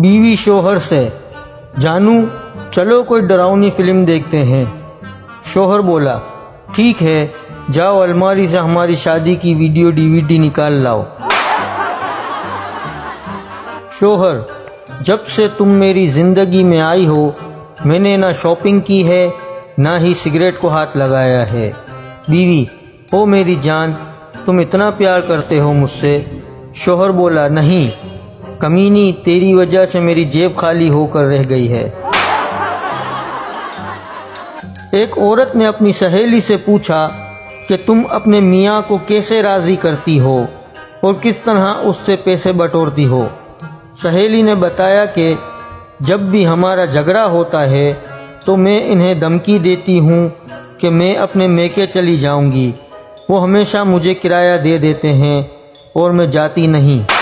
بیوی شوہر سے، جانو چلو کوئی ڈراؤنی فلم دیکھتے ہیں۔ شوہر بولا ٹھیک ہے، جاؤ الماری سے ہماری شادی کی ویڈیو DVD نکال لاؤ۔ شوہر، جب سے تم میری زندگی میں آئی ہو میں نے نہ شاپنگ کی ہے نہ ہی سگریٹ کو ہاتھ لگایا ہے۔ بیوی، او میری جان، تم اتنا پیار کرتے ہو مجھ سے؟ شوہر بولا نہیں کمینی، تیری وجہ سے میری جیب خالی ہو کر رہ گئی ہے۔ ایک عورت نے اپنی سہیلی سے پوچھا کہ تم اپنے میاں کو کیسے راضی کرتی ہو اور کس طرح اس سے پیسے بٹورتی ہو؟ سہیلی نے بتایا کہ جب بھی ہمارا جھگڑا ہوتا ہے تو میں انہیں دھمکی دیتی ہوں کہ میں اپنے میکے چلی جاؤں گی، وہ ہمیشہ مجھے کرایہ دے دیتے ہیں اور میں جاتی نہیں۔